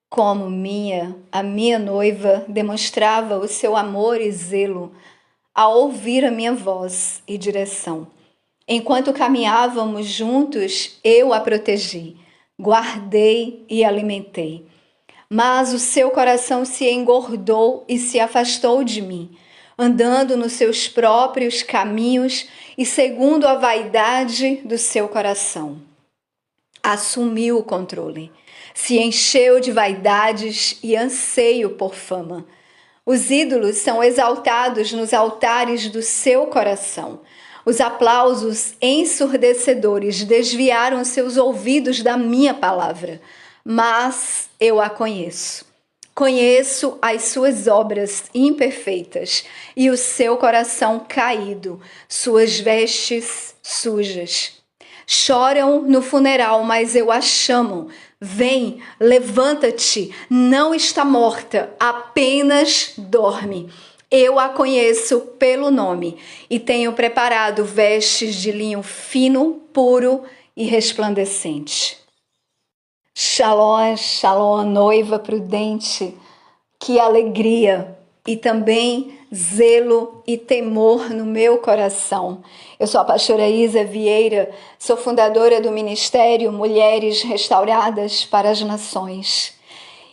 Como a minha noiva demonstrava o seu amor e zelo ao ouvir a minha voz e direção. Enquanto caminhávamos juntos, eu a protegi, guardei e alimentei. Mas o seu coração se engordou e se afastou de mim, andando nos seus próprios caminhos e segundo a vaidade do seu coração. Assumiu o controle, se encheu de vaidades e anseio por fama. Os ídolos são exaltados nos altares do seu coração. Os aplausos ensurdecedores desviaram seus ouvidos da minha palavra, mas eu a conheço. Conheço as suas obras imperfeitas e o seu coração caído, suas vestes sujas. Choram no funeral, mas eu a chamo. Vem, levanta-te, não está morta, apenas dorme. Eu a conheço pelo nome e tenho preparado vestes de linho fino, puro e resplandecente. Shalom, shalom, noiva prudente, que alegria e também zelo e temor no meu coração. Eu sou a pastora Isa Vieira, sou fundadora do Ministério Mulheres Restauradas para as Nações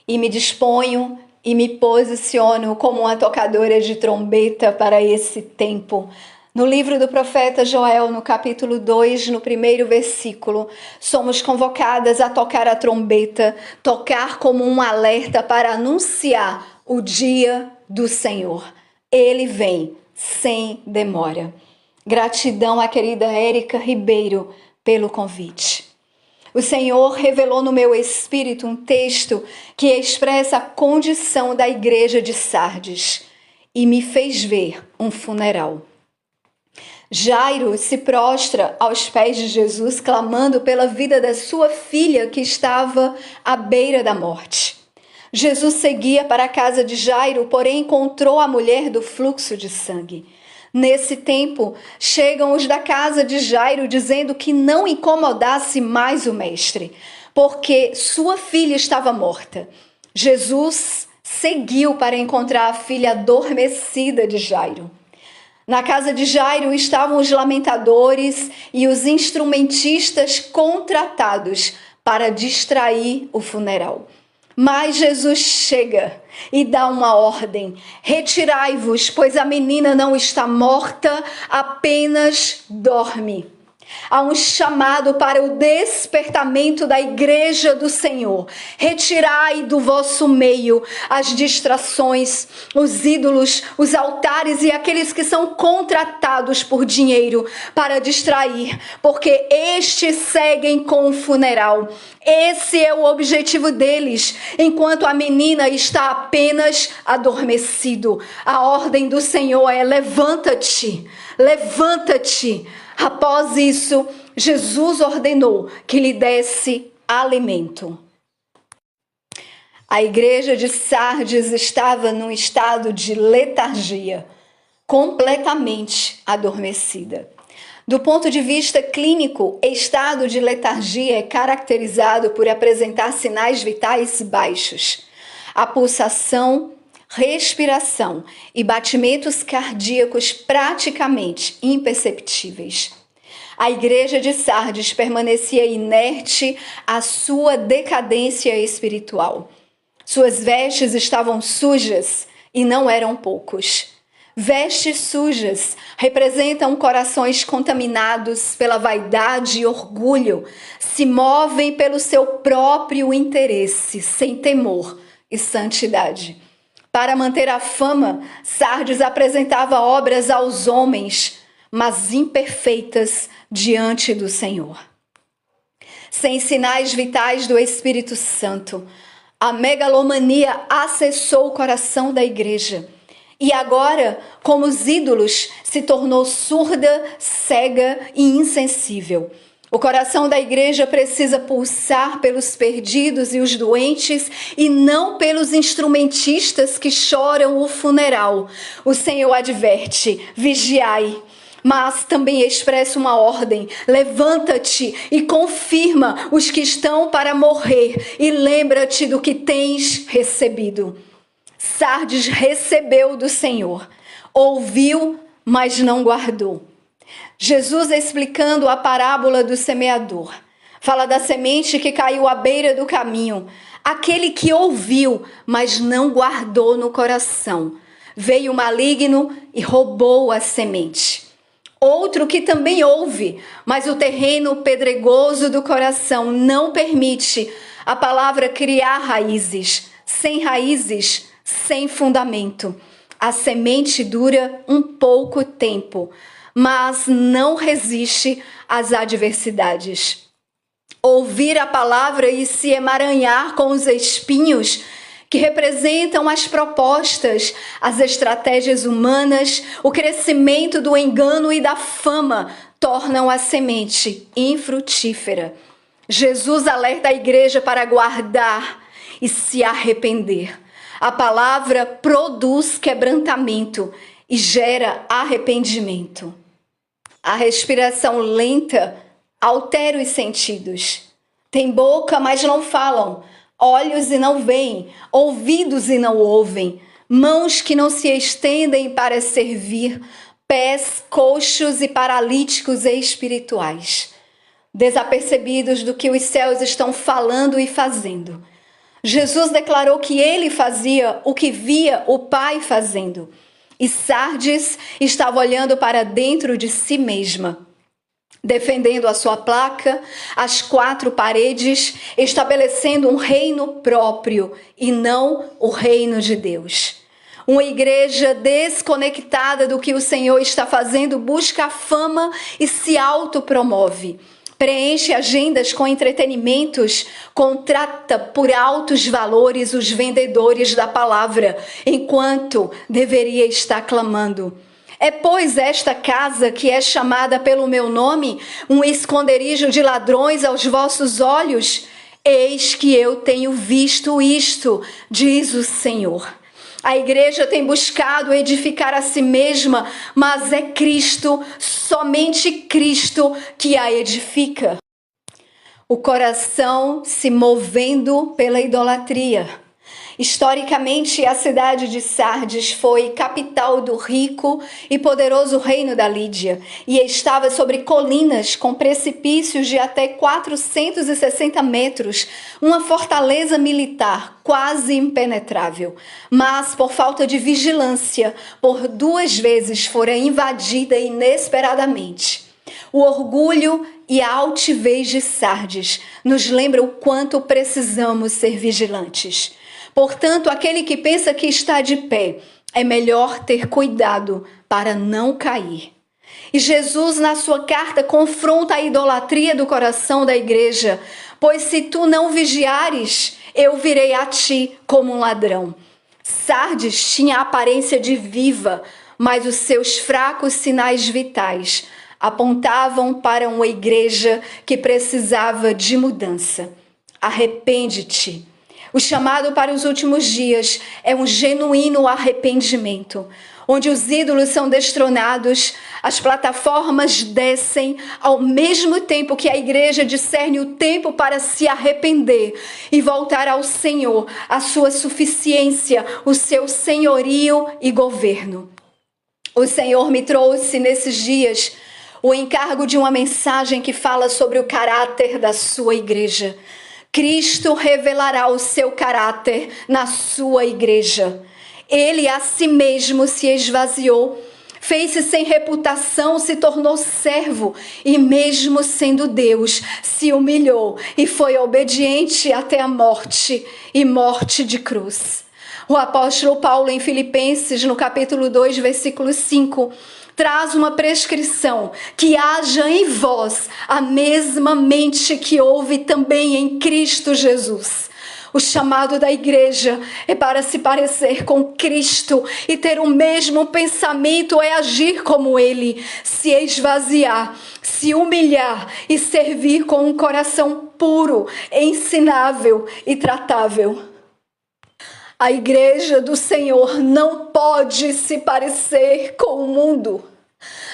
e me disponho e me posiciono como uma tocadora de trombeta para esse tempo. No livro do profeta Joel, no capítulo 2, no primeiro versículo, somos convocadas a tocar a trombeta, tocar como um alerta para anunciar o dia do Senhor. Ele vem sem demora. Gratidão à querida Érica Ribeiro pelo convite. O Senhor revelou no meu espírito um texto que expressa a condição da igreja de Sardes e me fez ver um funeral. Jairo se prostra aos pés de Jesus, clamando pela vida da sua filha que estava à beira da morte. Jesus seguia para a casa de Jairo, porém encontrou a mulher do fluxo de sangue. Nesse tempo, chegam os da casa de Jairo dizendo que não incomodasse mais o mestre, porque sua filha estava morta. Jesus seguiu para encontrar a filha adormecida de Jairo. Na casa de Jairo estavam os lamentadores e os instrumentistas contratados para distrair o funeral. Mas Jesus chega e dá uma ordem: retirai-vos, pois a menina não está morta, apenas dorme. Há um chamado para o despertamento da igreja do Senhor. Retirai do vosso meio as distrações, os ídolos, os altares e aqueles que são contratados por dinheiro para distrair, porque estes seguem com o funeral. Esse é o objetivo deles, enquanto a menina está apenas adormecido. A ordem do Senhor é: levanta-te, levanta-te. Após isso, Jesus ordenou que lhe desse alimento. A igreja de Sardes estava num estado de letargia, completamente adormecida. Do ponto de vista clínico, estado de letargia é caracterizado por apresentar sinais vitais baixos. A pulsação, respiração e batimentos cardíacos praticamente imperceptíveis. A igreja de Sardes permanecia inerte à sua decadência espiritual. Suas vestes estavam sujas e não eram poucos. Vestes sujas representam corações contaminados pela vaidade e orgulho, se movem pelo seu próprio interesse, sem temor e santidade. Para manter a fama, Sardes apresentava obras aos homens, mas imperfeitas diante do Senhor. Sem sinais vitais do Espírito Santo, a megalomania acessou o coração da igreja. E agora, como os ídolos, se tornou surda, cega e insensível. O coração da igreja precisa pulsar pelos perdidos e os doentes e não pelos instrumentistas que choram o funeral. O Senhor adverte: vigiai. mas também expressa uma ordem: levanta-te e confirma os que estão para morrer e lembra-te do que tens recebido. Sardes recebeu do Senhor, ouviu, mas não guardou. Jesus, explicando a parábola do semeador, fala da semente que caiu à beira do caminho. Aquele que ouviu, mas não guardou no coração. Veio o maligno e roubou a semente. Outro que também ouve, mas o terreno pedregoso do coração não permite a palavra criar raízes. Sem fundamento. A semente dura um pouco tempo, mas não resiste às adversidades. Ouvir a palavra e se emaranhar com os espinhos que representam as propostas, as estratégias humanas, o crescimento do engano e da fama, tornam a semente infrutífera. Jesus alerta a igreja para guardar e se arrepender. A palavra produz quebrantamento e gera arrependimento. A respiração lenta altera os sentidos. Tem boca, mas não falam. Olhos e não veem. Ouvidos e não ouvem. Mãos que não se estendem para servir. Pés coxos e paralíticos espirituais. Desapercebidos do que os céus estão falando e fazendo. Jesus declarou que ele fazia o que via o Pai fazendo. E Sardes estava olhando para dentro de si mesma, defendendo a sua placa, as 4 paredes, estabelecendo um reino próprio e não o reino de Deus. Uma igreja desconectada do que o Senhor está fazendo busca a fama e se autopromove. Preenche agendas com entretenimentos, contrata por altos valores os vendedores da palavra, enquanto deveria estar clamando. É, pois, esta casa que é chamada pelo meu nome, um esconderijo de ladrões aos vossos olhos? Eis que eu tenho visto isto, diz o Senhor. A igreja tem buscado edificar a si mesma, mas é Cristo, somente Cristo, que a edifica. O coração se movendo pela idolatria. Historicamente, a cidade de Sardes foi capital do rico e poderoso reino da Lídia e estava sobre colinas com precipícios de até 460 metros, uma fortaleza militar quase impenetrável. Mas, por falta de vigilância, por 2 vezes fora invadida inesperadamente. O orgulho e a altivez de Sardes nos lembram o quanto precisamos ser vigilantes. Portanto, aquele que pensa que está de pé, é melhor ter cuidado para não cair. E Jesus, na sua carta, confronta a idolatria do coração da igreja. Pois se tu não vigiares, eu virei a ti como um ladrão. Sardes tinha a aparência de viva, mas os seus fracos sinais vitais apontavam para uma igreja que precisava de mudança. Arrepende-te. O chamado para os últimos dias é um genuíno arrependimento, onde os ídolos são destronados, as plataformas descem, ao mesmo tempo que a igreja discerne o tempo para se arrepender e voltar ao Senhor, a sua suficiência, o seu senhorio e governo. O Senhor me trouxe nesses dias o encargo de uma mensagem que fala sobre o caráter da sua igreja. Cristo revelará o seu caráter na sua igreja. Ele a si mesmo se esvaziou, fez-se sem reputação, se tornou servo e mesmo sendo Deus, se humilhou e foi obediente até a morte e morte de cruz. O apóstolo Paulo em Filipenses, no capítulo 2, versículo 5, traz uma prescrição, que haja em vós a mesma mente que houve também em Cristo Jesus. O chamado da igreja é para se parecer com Cristo e ter o mesmo pensamento, é agir como Ele, se esvaziar, se humilhar e servir com um coração puro, ensinável e tratável. A igreja do Senhor não pode se parecer com o mundo.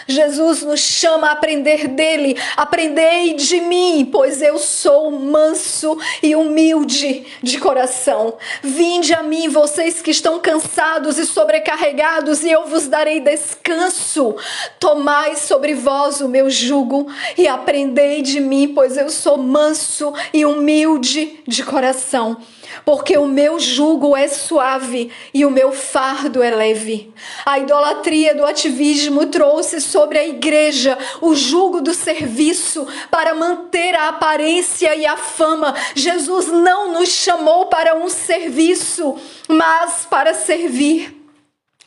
Jesus nos chama a aprender dele. Aprendei de mim, pois eu sou manso e humilde de coração. Vinde a mim, vocês que estão cansados e sobrecarregados, e eu vos darei descanso. Tomai sobre vós o meu jugo e aprendei de mim, pois eu sou manso e humilde de coração. Porque o meu jugo é suave e o meu fardo é leve. A idolatria do ativismo trouxe sobre a igreja o jugo do serviço para manter a aparência e a fama. Jesus não nos chamou para um serviço, mas para servir.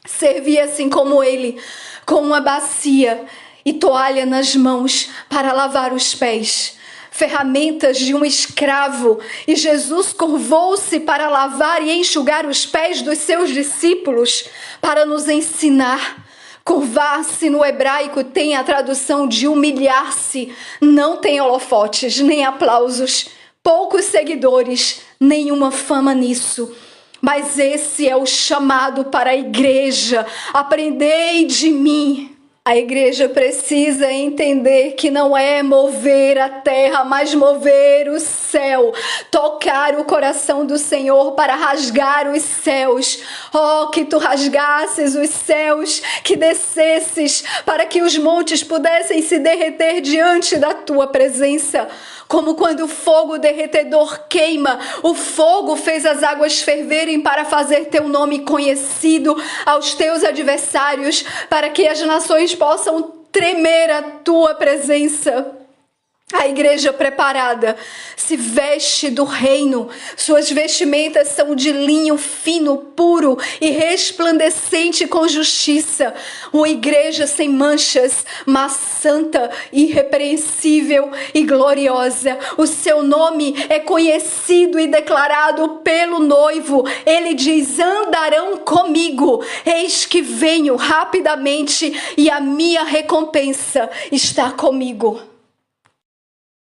Servir assim como ele, com uma bacia e toalha nas mãos para lavar os pés. Ferramentas de um escravo, e Jesus curvou-se para lavar e enxugar os pés dos seus discípulos, para nos ensinar. Curvar-se no hebraico tem a tradução de humilhar-se, não tem holofotes, nem aplausos, poucos seguidores, nenhuma fama nisso. Mas esse é o chamado para a igreja. Aprendei de mim. A igreja precisa entender que não é mover a terra, mas mover o céu. Tocar o coração do Senhor para rasgar os céus. Oh, que tu rasgasses os céus, que descesses para que os montes pudessem se derreter diante da tua presença. Como quando o fogo derretedor queima, o fogo fez as águas ferverem para fazer teu nome conhecido aos teus adversários, para que as nações possam tremer a tua presença. A igreja preparada se veste do reino. Suas vestimentas são de linho fino, puro e resplandecente com justiça. Uma igreja sem manchas, mas santa, irrepreensível e gloriosa. O seu nome é conhecido e declarado pelo noivo. Ele diz: andarão comigo. Eis que venho rapidamente e a minha recompensa está comigo.